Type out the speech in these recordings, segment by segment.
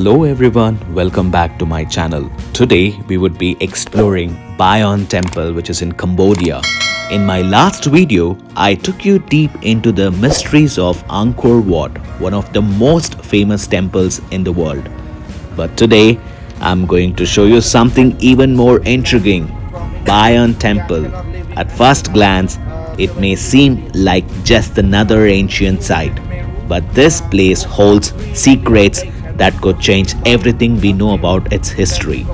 Hello everyone, welcome back to my channel. Today we would be exploring Bayon Temple, which is in Cambodia. In my last video, I took you deep into the mysteries of Angkor Wat, one of the most famous temples in the world. But today, I'm going to show you something even more intriguing. Bayon Temple. At first glance, it may seem like just another ancient site, but this place holds secrets that could change everything we know about its history.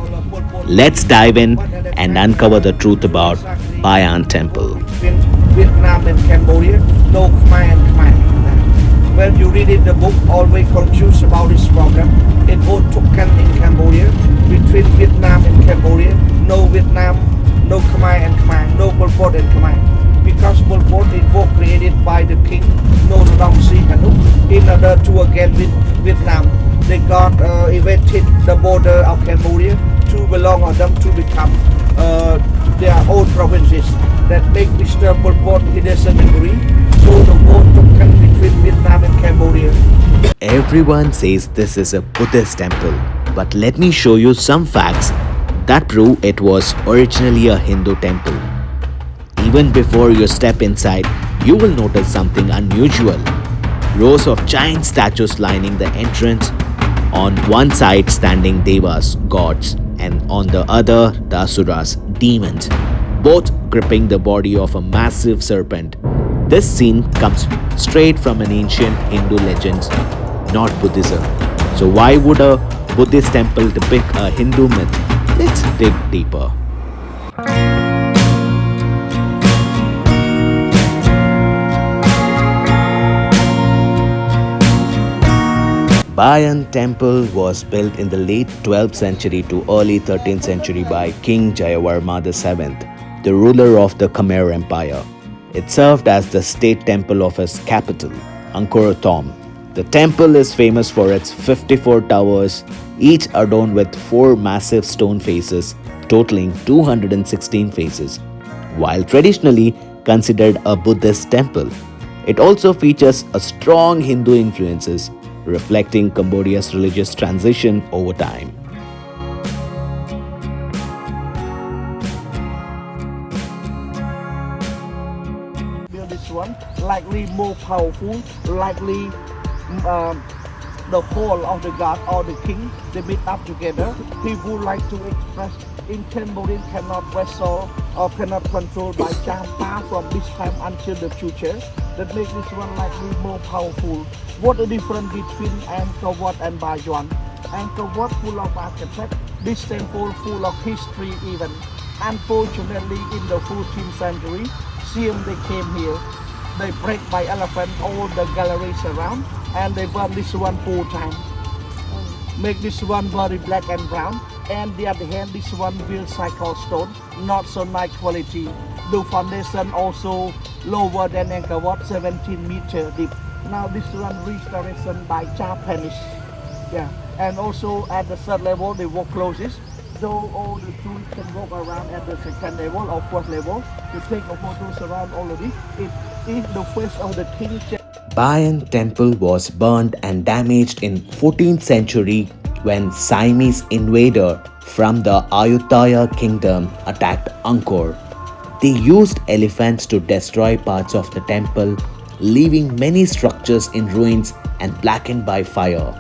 Let's dive in and uncover the truth about Bayon Temple. Vietnam and Cambodia, no Khmer and Khmer. When you read in the book, always confused about this problem. It both took in Cambodia, between Vietnam and Cambodia, no Vietnam, no Khmer and Khmer, no Pol Pot and Khmer. Because Pol Pot it was created by the king, no Long Si Hanu, in order to against Vietnam. They got evicted the border of Cambodia to belong on them to become their own provinces. That make Mr. Pol Pot he doesn't agree. So the war took between Vietnam and Cambodia. Everyone says this is a Buddhist temple, but let me show you some facts that prove it was originally a Hindu temple. Even before you step inside, you will notice something unusual. Rows of giant statues lining the entrance. On one side standing Devas, gods, and on the other the Asuras, demons, both gripping the body of a massive serpent. This scene comes straight from an ancient Hindu legend, not Buddhism. So why would a Buddhist temple depict a Hindu myth? Let's dig deeper. Bayon Temple was built in the late 12th century to early 13th century by King Jayavarman VII, the ruler of the Khmer Empire. It served as the state temple of his capital, Angkor Wat. The temple is famous for its 54 towers, each adorned with 4 massive stone faces, totaling 216 faces. While traditionally considered a Buddhist temple, it also features a strong Hindu influences, reflecting Cambodia's religious transition over time. This one likely more powerful, likely the whole of the god or the king, they meet up together. People like to express in Cambodian cannot wrestle or cannot control by Champa from this time until the future. That makes this one likely more powerful. What the difference between Angkor Wat and Bayon? Angkor Wat full of architecture, this temple full of history even. Unfortunately, in the 14th century, since they came here, they break by elephant all the galleries around and they burn this one 4 times. Make this one very black and brown, and the other hand this one will cycle stone, not so nice quality. The foundation also lower than Angkor Wat, 17 meter deep. Now this one restoration by Japanese. Yeah, and also at the third level the wall closes, so all the tourists can walk around at the second level or fourth level to take a photos around already. It is the face of the king. Bayon Temple was burned and damaged in 14th century when Siamese invader from the Ayutthaya kingdom attacked Angkor. They used elephants to destroy parts of the temple, leaving many structures in ruins and blackened by fire.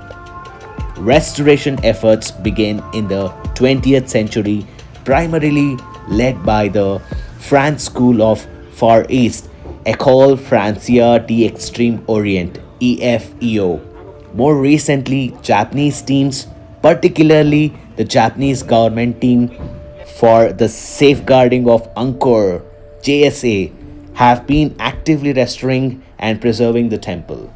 Restoration efforts began in the 20th century, primarily led by the French School of Far East, École Française d'Extrême Orient, EFEO. More recently, Japanese teams, particularly the Japanese government team for the safeguarding of Angkor, JSA, have been actively restoring and preserving the temple.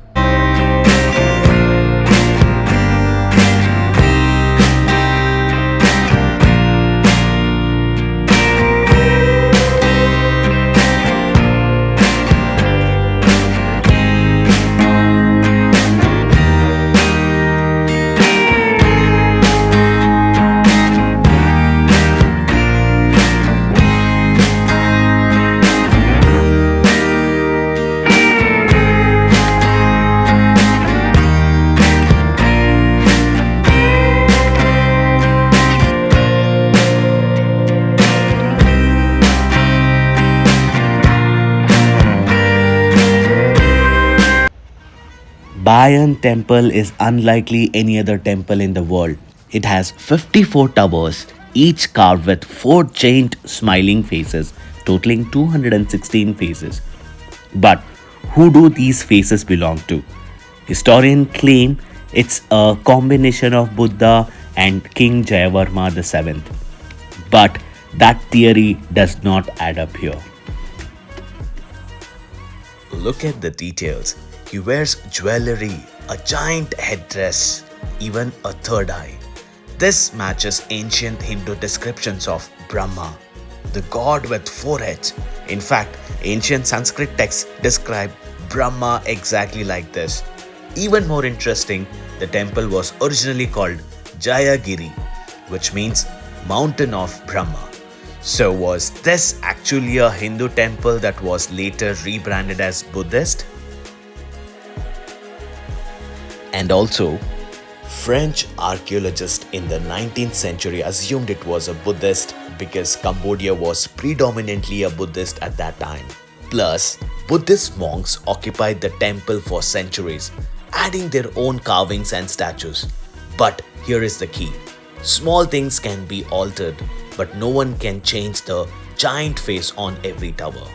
Bayon Temple is unlikely any other temple in the world. It has 54 towers, each carved with four giant smiling faces, totaling 216 faces. But who do these faces belong to? Historians claim it's a combination of Buddha and King Jayavarma VII. But that theory does not add up here. Look at the details. He wears jewelry, a giant headdress, even a third eye. This matches ancient Hindu descriptions of Brahma, the god with four heads. In fact, ancient Sanskrit texts describe Brahma exactly like this. Even more interesting, the temple was originally called Jayagiri, which means mountain of Brahma. So, was this actually a Hindu temple that was later rebranded as Buddhist? And also, French archaeologists in the 19th century assumed it was a Buddhist because Cambodia was predominantly a Buddhist at that time. Plus, Buddhist monks occupied the temple for centuries, adding their own carvings and statues. But here is the key. Small things can be altered, but no one can change the giant face on every tower.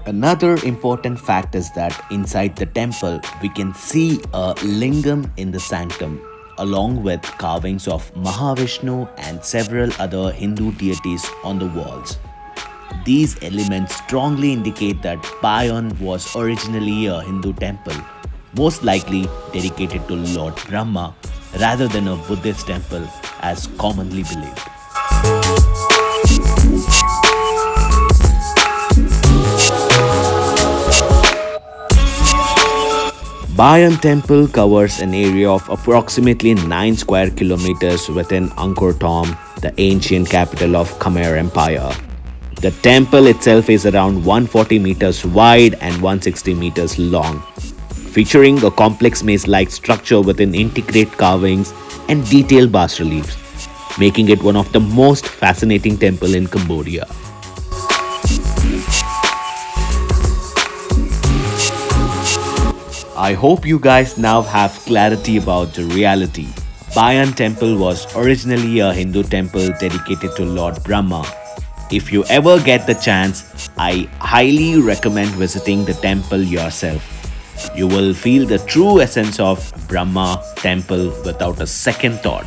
Another important fact is that inside the temple we can see a lingam in the sanctum, along with carvings of Maha Vishnu and several other Hindu deities on the walls. These elements strongly indicate that Bayon was originally a Hindu temple, most likely dedicated to Lord Brahma rather than a Buddhist temple as commonly believed. Bayon Temple covers an area of approximately 9 square kilometers within Angkor Wat, the ancient capital of Khmer Empire. The temple itself is around 140 meters wide and 160 meters long, featuring a complex maze-like structure within intricate carvings and detailed bas reliefs, making it one of the most fascinating temples in Cambodia. I hope you guys now have clarity about the reality. Bayon Temple was originally a Hindu temple dedicated to Lord Brahma. If you ever get the chance, I highly recommend visiting the temple yourself. You will feel the true essence of Brahma temple without a second thought.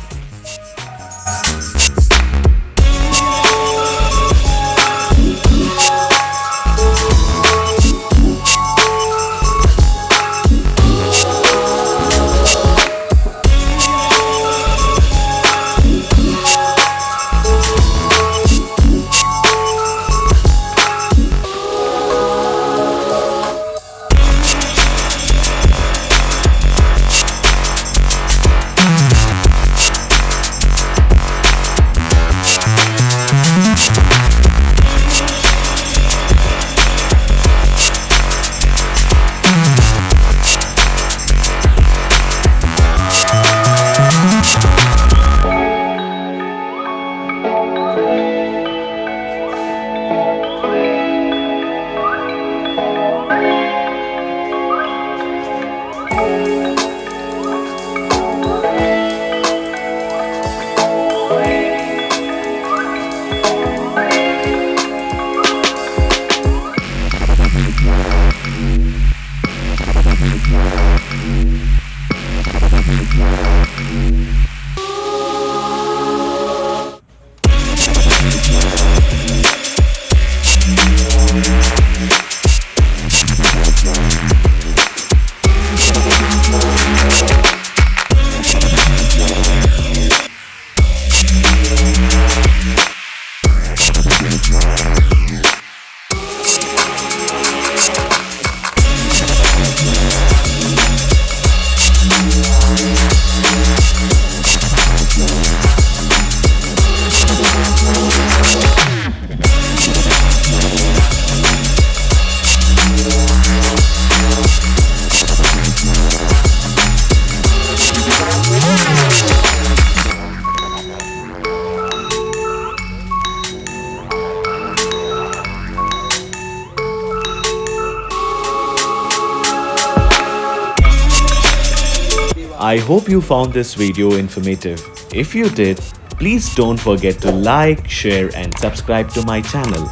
I hope you found this video informative. If you did, please don't forget to like, share and subscribe to my channel.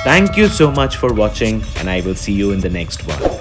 Thank you so much for watching and I will see you in the next one.